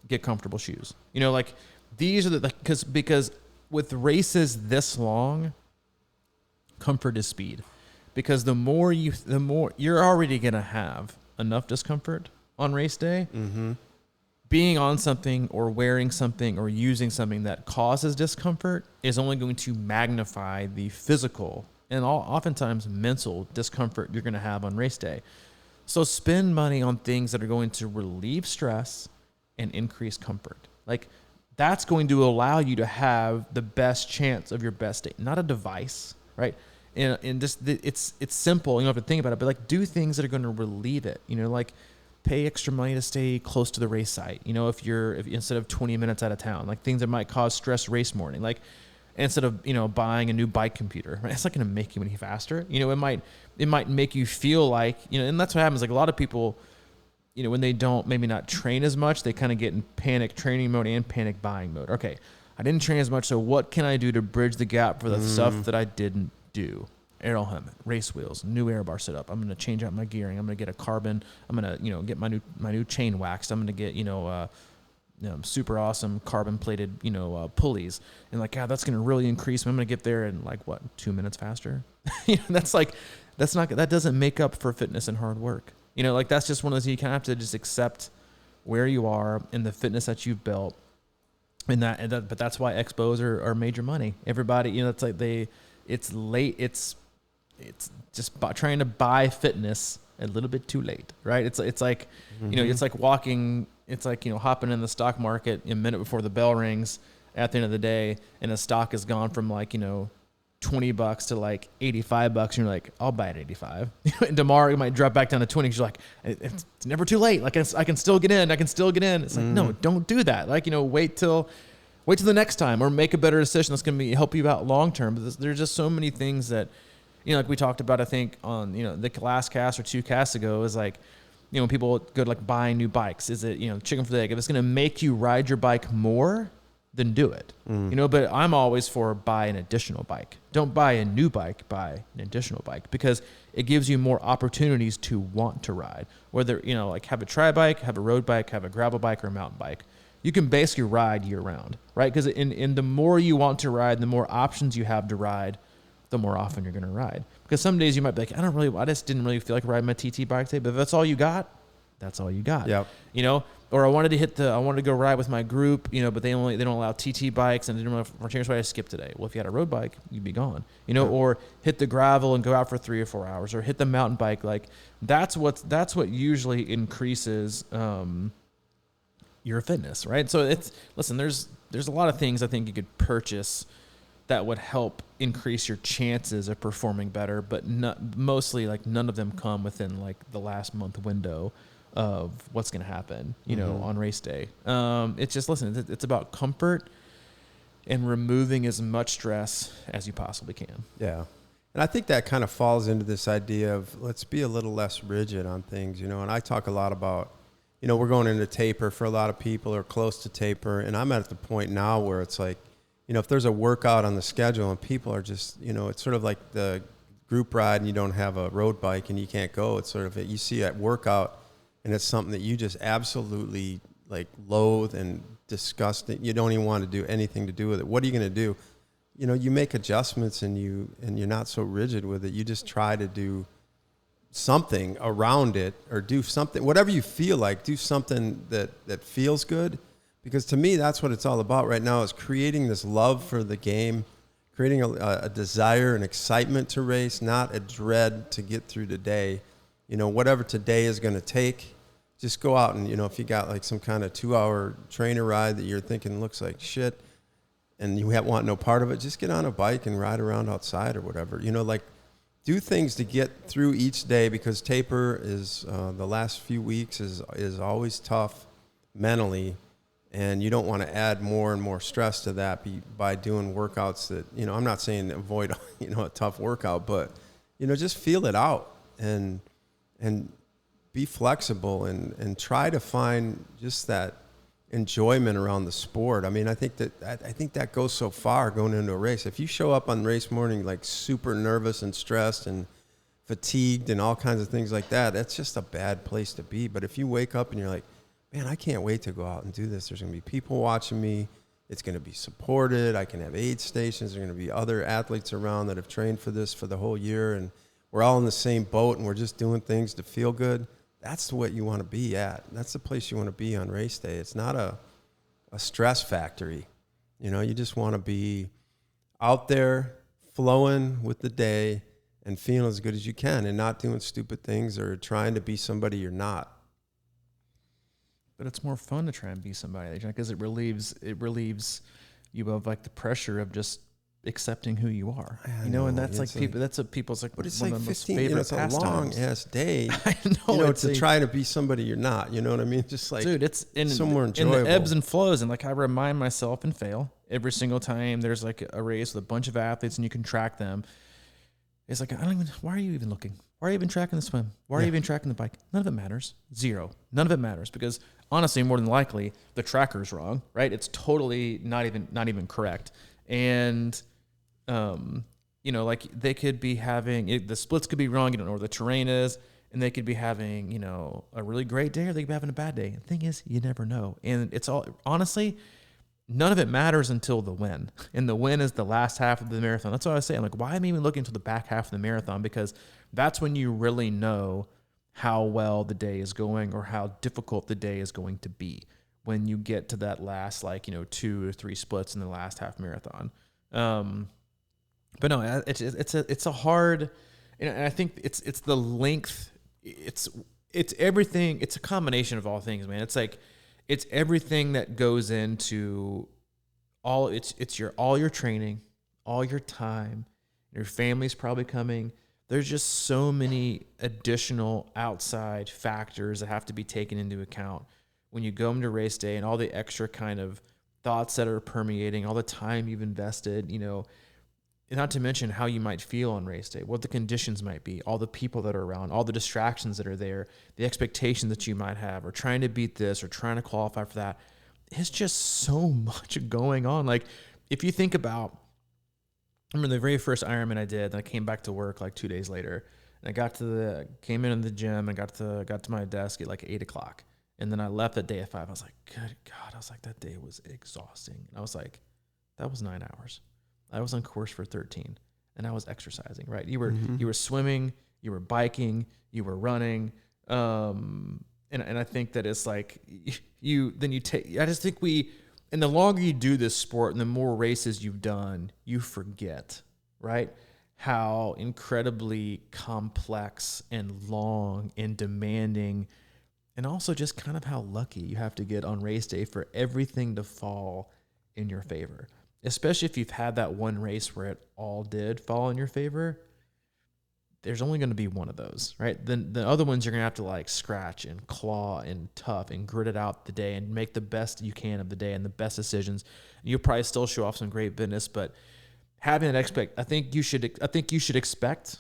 [SPEAKER 2] get comfortable shoes. Like these are because with races this long, comfort is speed, because the more you're already going to have enough discomfort on race day. Mm-hmm. Being on something or wearing something or using something that causes discomfort is only going to magnify the physical and oftentimes mental discomfort you're going to have on race day. So spend money on things that are going to relieve stress and increase comfort. Like that's going to allow you to have the best chance of your best day, not a device, right? And just it's simple. You don't have to think about it, but like do things that are going to relieve it. Like pay extra money to stay close to the race site. If instead of 20 minutes out of town, like things that might cause stress race morning, like instead of, buying a new bike computer, right? It's not going to make you any faster. It might make you feel like, and that's what happens. Like a lot of people, when they don't maybe not train as much, they kind of get in panic training mode and panic buying mode. Okay, I didn't train as much, so what can I do to bridge the gap for the stuff that I didn't do? Aero helmet, race wheels, new air bar setup. I'm going to change out my gearing. I'm going to get a carbon. I'm going to, get my new chain waxed. I'm going to get, super awesome carbon plated, pulleys. And like, God, that's going to really increase. I'm going to get there in 2 minutes faster. That doesn't make up for fitness and hard work. That's just one of those, you kind of have to just accept where you are and the fitness that you've built. But that's why expos are major money. Everybody, it's just trying to buy fitness a little bit too late, right? It's like, mm-hmm. It's like walking, it's like, hopping in the stock market a minute before the bell rings at the end of the day, and the stock has gone from $20 to $85, and you're like, I'll buy it at 85. And tomorrow it might drop back down to 20 because you're like, it's never too late. Like I can still get in. It's like, no, don't do that. Wait till the next time, or make a better decision that's going to help you out long term. But there's just so many things that, like we talked about, I think on, the last cast or 2 casts ago, is like, when people go to buying new bikes, is it, chicken for the egg? If it's going to make you ride your bike more, then do it. But I'm always for buy an additional bike. Don't buy a new bike, buy an additional bike, because it gives you more opportunities to want to ride. Whether, have a tri bike, have a road bike, have a gravel bike, or a mountain bike. You can basically ride year round, right? Because in the more you want to ride, the more options you have to ride, the more often you're going to ride. Because some days you might be like, I just didn't really feel like riding my TT bike today. But if that's all you got, that's all you got. Yep. Or I wanted to go ride with my group, but they don't allow TT bikes, and they don't allow change, so I skip today. Well, if you had a road bike, you'd be gone. Or hit the gravel and go out for 3 or 4 hours, or hit the mountain bike. Like that's what usually increases your fitness, right? So there's a lot of things I think you could purchase that would help increase your chances of performing better, but mostly none of them come within the last month window of what's going to happen, on race day. It's just, it's about comfort and removing as much stress as you possibly can.
[SPEAKER 1] Yeah. And I think that kind of falls into this idea of let's be a little less rigid on things, you know. And I talk a lot about, you know, we're going into taper for a lot of people or close to taper. And I'm at the point now where it's like, you know, if there's a workout on the schedule and people are just, you know, it's sort of like the group ride and you don't have a road bike and you can't go. It's sort of, you see a workout and it's something that you just absolutely like loathe and disgust. You don't even want to do anything to do with it. What are you going to do? You know, you make adjustments and you're not so rigid with it. You just try to do something around it or do something, whatever you feel like, do something that feels good. Because to me, that's what it's all about right now, is creating this love for the game, creating a desire and excitement to race, not a dread to get through today. You know, whatever today is going to take, just go out and, you know, if you got like some kind of 2-hour trainer ride that you're thinking looks like shit, and you want no part of it, just get on a bike and ride around outside or whatever. You know, like do things to get through each day, because taper is the last few weeks is always tough mentally, and you don't want to add more and more stress to that by doing workouts that, you know, I'm not saying avoid, you know, a tough workout, but, you know, just feel it out and be flexible and try to find just that enjoyment around the sport. I mean, I think that goes so far going into a race. If you show up on race morning like super nervous and stressed and fatigued and all kinds of things like that, that's just a bad place to be. But if you wake up and you're like, man, I can't wait to go out and do this. There's going to be people watching me. It's going to be supported. I can have aid stations. There's going to be other athletes around that have trained for this for the whole year, and we're all in the same boat and we're just doing things to feel good. That's what you want to be at. That's the place you want to be on race day. It's not a stress factory. You know, you just want to be out there flowing with the day and feeling as good as you can and not doing stupid things or trying to be somebody you're not.
[SPEAKER 2] But it's more fun to try and be somebody, because it relieves you of like the pressure of just accepting who you are, you know, and that's like people. That's what people's like.
[SPEAKER 1] But it's
[SPEAKER 2] one
[SPEAKER 1] like
[SPEAKER 2] of the most
[SPEAKER 1] 15. You know,
[SPEAKER 2] favorite
[SPEAKER 1] it's a
[SPEAKER 2] pastimes.
[SPEAKER 1] long ass day.
[SPEAKER 2] I know,
[SPEAKER 1] you know, to try to be somebody you're not. You know what I mean? Just like,
[SPEAKER 2] dude, it's
[SPEAKER 1] somewhere enjoyable.
[SPEAKER 2] in the ebbs and flows, and like I remind myself and fail every single time there's like a race with a bunch of athletes and you can track them. It's like, why are you even looking? Why are you even tracking the swim? Why are you even tracking the bike? None of it matters. Zero. None of it matters, because honestly, more than likely, the tracker's wrong, right? It's totally not even correct. And, you know, like they could be having, the splits could be wrong. You don't know where the terrain is, and they could be having, you know, a really great day, or they could be having a bad day. The thing is, you never know. And it's all, honestly, none of it matters until the win. And the win is the last half of the marathon. That's what I was saying. Like, why am I even looking until the back half of the marathon? Because that's when you really know how well the day is going or how difficult the day is going to be, when you get to that last, like, you know, 2 or 3 splits in the last half marathon. But no, it's a hard, and I think it's the length. It's everything. It's a combination of all things, man. It's like, it's everything that goes into all your training, all your time, your family's probably coming. There's just so many additional outside factors that have to be taken into account when you go into race day, and all the extra kind of thoughts that are permeating, all the time you've invested, you know, and not to mention how you might feel on race day, what the conditions might be, all the people that are around, all the distractions that are there, the expectations that you might have, or trying to beat this or trying to qualify for that. It's just so much going on. Like, if you think about, I remember the very first Ironman I did, and I came back to work like 2 days later, and I came in the gym and got to my desk at like 8:00. And then I left that day at 5. I was like, good God. I was like, that day was exhausting. And I was like, that was 9 hours. I was on course for 13, and I was exercising, right? You were swimming, you were biking, you were running. And I think that it's like I just think and the longer you do this sport and the more races you've done, you forget, right? How incredibly complex and long and demanding, and also just kind of how lucky you have to get on race day for everything to fall in your favor. Especially if you've had that one race where it all did fall in your favor. There's only going to be one of those, right? Then the other ones you're going to have to like scratch and claw and tough and grit it out the day and make the best you can of the day and the best decisions. And you'll probably still show off some great fitness, but having that I think you should expect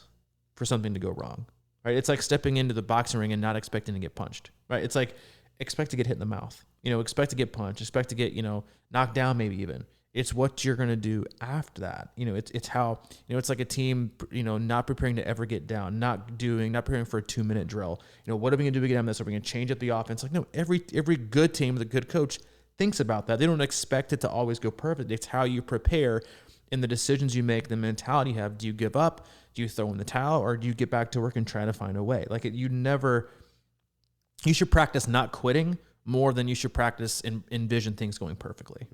[SPEAKER 2] for something to go wrong, right? It's like stepping into the boxing ring and not expecting to get punched, right? It's like expect to get hit in the mouth, expect to get punched, expect to get, knocked down maybe even. It's what you're going to do after that. It's how, it's like a team, not preparing to ever get down, not preparing for a 2-minute drill. What are we going to do to get out of this? Are we going to change up the offense? Like, no, every good team with a good coach thinks about that. They don't expect it to always go perfect. It's how you prepare and the decisions you make, the mentality you have. Do you give up? Do you throw in the towel, or do you get back to work and try to find a way? Like you should practice not quitting more than you should practice envision things going perfectly.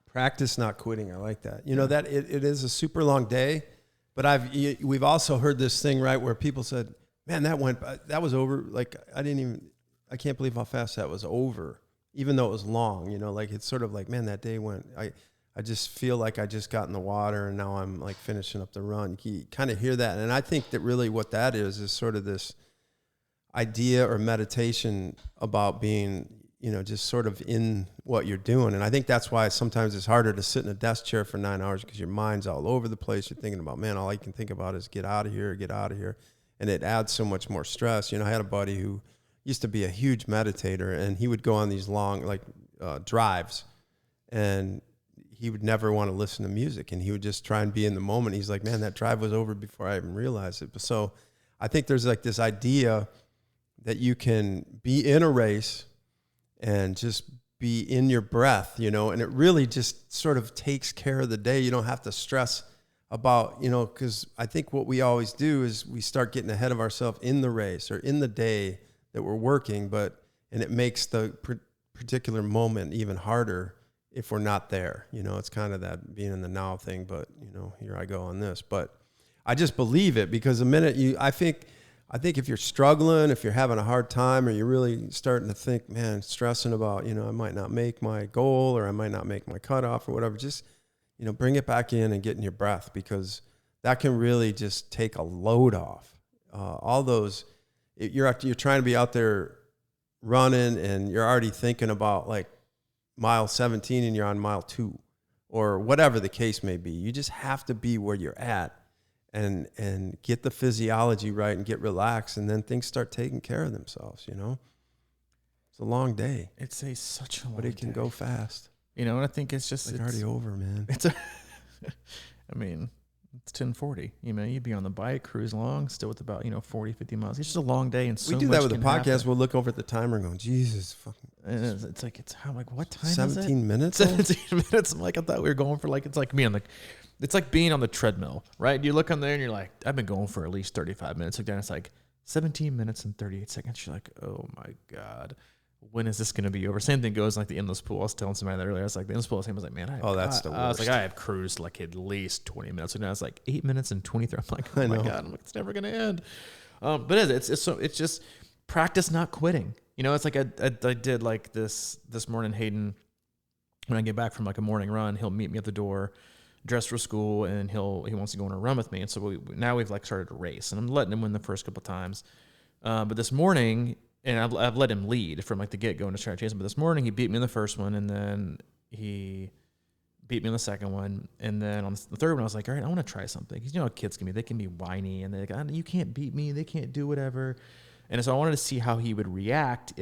[SPEAKER 1] Practice not quitting. I like that. That it is a super long day, but we've also heard this thing, right, where people said, man, that was over. Like I can't believe how fast that was over, even though it was long, like it's sort of like, man, that day went, I just feel like I just got in the water and now I'm like finishing up the run. You kind of hear that. And I think that really what that is sort of this idea or meditation about being, just sort of in what you're doing. And I think that's why sometimes it's harder to sit in a desk chair for 9 hours, because your mind's all over the place. You're thinking about, man, all I can think about is get out of here. And it adds so much more stress. I had a buddy who used to be a huge meditator, and he would go on these long, drives, and he would never want to listen to music, and he would just try and be in the moment. He's like, man, that drive was over before I even realized it. So I think there's like this idea that you can be in a race and just be in your breath, and it really just sort of takes care of the day. You don't have to stress about, because I think what we always do is we start getting ahead of ourselves in the race or in the day that we're working, and it makes the particular moment even harder if we're not there. It's kind of that being in the now thing, but here I go on this. But I just believe it, because the minute I think if you're struggling, if you're having a hard time, or you're really starting to think, man, stressing about, I might not make my goal, or I might not make my cutoff or whatever, just, bring it back in and get in your breath, because that can really just take a load off. All those, you're trying to be out there running and you're already thinking about like mile 17 and you're on mile 2 or whatever the case may be. You just have to be where you're at and get the physiology right and get relaxed, and then things start taking care of themselves. It's a long day.
[SPEAKER 2] It's such a long day.
[SPEAKER 1] But it can go fast.
[SPEAKER 2] And I think it's just,
[SPEAKER 1] it's already over, man.
[SPEAKER 2] It's it's 10:40. You'd be on the bike, cruise along, still with about 40, 50 miles. It's just a long day, and so
[SPEAKER 1] we do that with the podcast.
[SPEAKER 2] Happen.
[SPEAKER 1] We'll look over at the timer and go, Jesus, fucking.
[SPEAKER 2] And it's like I'm like, what time
[SPEAKER 1] 17
[SPEAKER 2] is it?
[SPEAKER 1] minutes.
[SPEAKER 2] 17 minutes. I'm like, I thought we were going for it's like me on it's like being on the treadmill, right? You look on there and you're like, I've been going for at least 35 minutes. Look down, it's like 17 minutes and 38 seconds. You're like, oh my God, when is this going to be over? Same thing goes like the endless pool. I was telling somebody that earlier. I was like, the endless pool. I was like, man,
[SPEAKER 1] that's the worst.
[SPEAKER 2] I was like, I have cruised like at least 20 minutes. And now it's like 8 minutes and 23. I'm like, oh my God, it's never going to end. But it's just practice not quitting. It's like I did like this morning. Hayden, when I get back from like a morning run, he'll meet me at the door, dressed for school, and he wants to go on a run with me. And so now we've like started a race, and I'm letting him win the first couple of times. But this morning, and I've let him lead from like the get go and just try to chase him. But this morning he beat me in the first one, and then he beat me in the second one, and then on the third one I was like, all right, I want to try something. Because how kids can be, they can be whiny, and they're like, you can't beat me, they can't do whatever. And so I wanted to see how he would react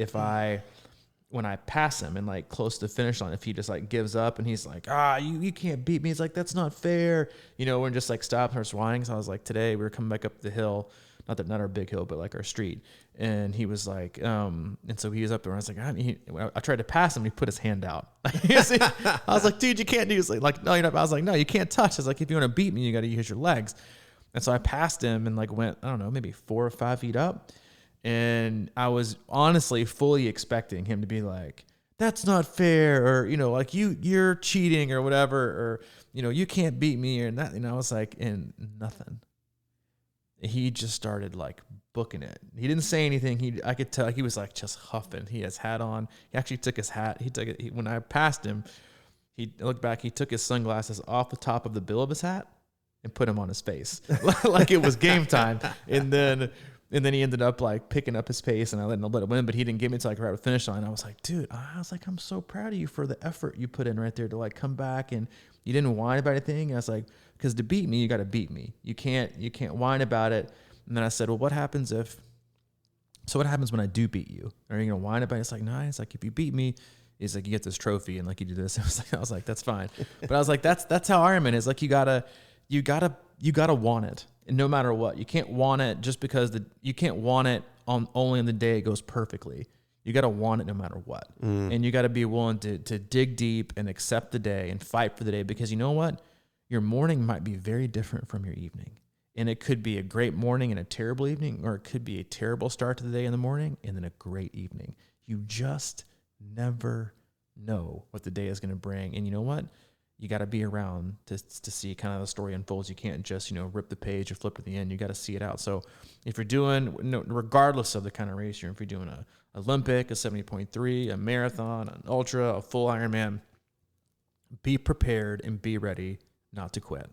[SPEAKER 2] when I pass him and like close to the finish line, if he just like gives up and he's like, you can't beat me. He's like, that's not fair. And just like stops and starts whining. So I was like, today we were coming back up the hill, not our big hill, but like our street. And he was like, and so he was up there and I was like, I tried to pass him. He put his hand out. I was like, dude, you can't do this. Like, no, I was like, no, you can't touch. I was like, if you want to beat me, you got to use your legs. And so I passed him and like went, I don't know, maybe 4 or 5 feet up. And I was honestly fully expecting him to be like, that's not fair, or, like you're cheating or whatever, or, you can't beat me or that. I was like, and nothing. He just started like booking it. He didn't say anything. I could tell he was like just huffing. He has hat on. He actually took his hat. He took it. When I passed him, he looked back. He took his sunglasses off the top of the bill of his hat and put them on his face like it was game time. And then And then he ended up like picking up his pace, and I let him win, but he didn't get me to like right at the finish line. I was like, dude, I'm so proud of you for the effort you put in right there to like come back, and you didn't whine about anything. And I was like, because to beat me, you got to beat me. You can't whine about it. And then I said, well, what happens when I do beat you? Are you gonna whine about it? It's like, no. It's like, if you beat me, it's like you get this trophy and like you do this. I was like, that's fine. But I was like, that's how Ironman is. Like you gotta want it. And no matter what, you can't want it just because you can't want it only on the day it goes perfectly. You got to want it no matter what. And you got to be willing to dig deep and accept the day and fight for the day, because you know what? Your morning might be very different from your evening. And it could be a great morning and a terrible evening, or it could be a terrible start to the day in the morning and then a great evening. You just never know what the day is going to bring. And you know what? You got to be around to see kind of the story unfolds. You can't just, rip the page or flip to the end. You got to see it out. So if you're doing, regardless of the kind of race if you're doing a Olympic, a 70.3, a marathon, an ultra, a full Ironman, be prepared and be ready not to quit.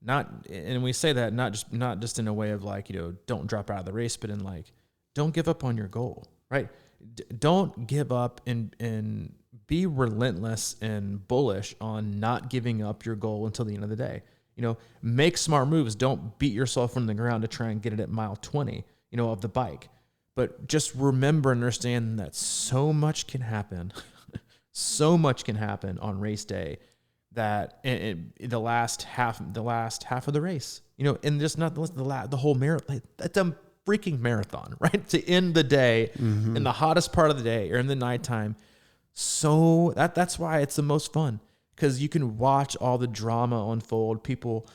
[SPEAKER 2] And we say that not just in a way of like, don't drop out of the race, but in like, don't give up on your goal, right? Don't give up and be relentless and bullish on not giving up your goal until the end of the day. Make smart moves. Don't beat yourself from the ground to try and get it at mile 20, of the bike. But just remember and understand that so much can happen. So much can happen on race day that in the last half of the race, and just not the whole marathon. That's a freaking marathon, right? To end the day in the hottest part of the day or in the nighttime. So that's why it's the most fun, because you can watch all the drama unfold. People,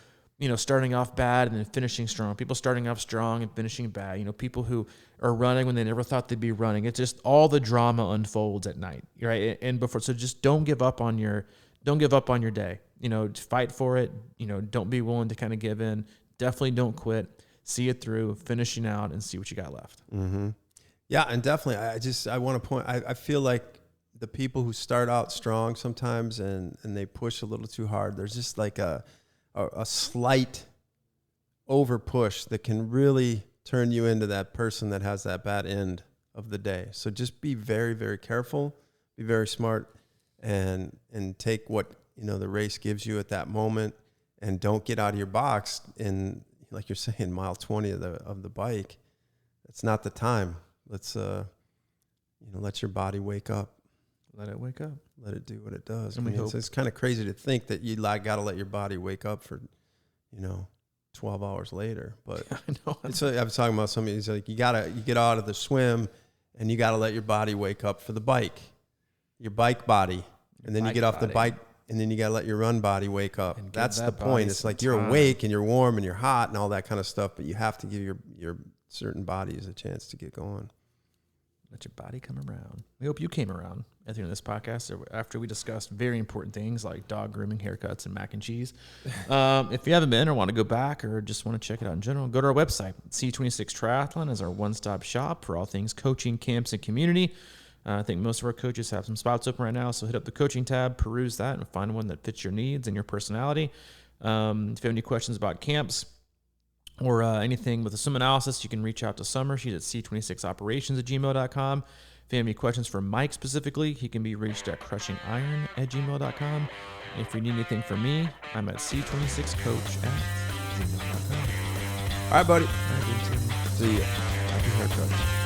[SPEAKER 2] starting off bad and then finishing strong. People starting off strong and finishing bad. People who are running when they never thought they'd be running. It's just all the drama unfolds at night, right? And so just don't give up on your day. Fight for it. Don't be willing to kind of give in. Definitely don't quit. See it through, finishing out, and see what you got left.
[SPEAKER 1] Mm-hmm. Yeah, and definitely, I want to point. I feel like the people who start out strong sometimes and they push a little too hard, there's just like a slight over push that can really turn you into that person that has that bad end of the day. So just be very, very careful, be very smart, and take what the race gives you at that moment, and don't get out of your box in, like you're saying, mile 20 of the bike. That's not the time. Let's let your body wake up.
[SPEAKER 2] Let it wake up.
[SPEAKER 1] Let it do what it does.
[SPEAKER 2] And
[SPEAKER 1] it's kind of crazy to think that you got to let your body wake up for, 12 hours later. But
[SPEAKER 2] I know.
[SPEAKER 1] I was talking about somebody who's like, you get out of the swim and you got to let your body wake up for the bike, your bike body. And then you get off the bike, and then you got to let your run body wake up. That's the point. It's like you're awake and you're warm and you're hot and all that kind of stuff, but you have to give your certain bodies a chance to get going.
[SPEAKER 2] Let your body come around. We hope you came around at the end of this podcast after we discussed very important things like dog grooming, haircuts, and mac and cheese. If you haven't been or want to go back or just want to check it out in general, go to our website. C26 Triathlon is our one-stop shop for all things coaching, camps, and community. I think most of our coaches have some spots open right now, so hit up the coaching tab, peruse that, and find one that fits your needs and your personality. If you have any questions about camps or anything with the swim analysis, you can reach out to Summer. She's at c26operations@gmail.com. If you have any questions for Mike specifically, he can be reached at crushingiron@gmail.com. If you need anything from me, I'm at c26coach@gmail.com.
[SPEAKER 1] All right, buddy.
[SPEAKER 2] All right,
[SPEAKER 1] See ya. Happy haircut.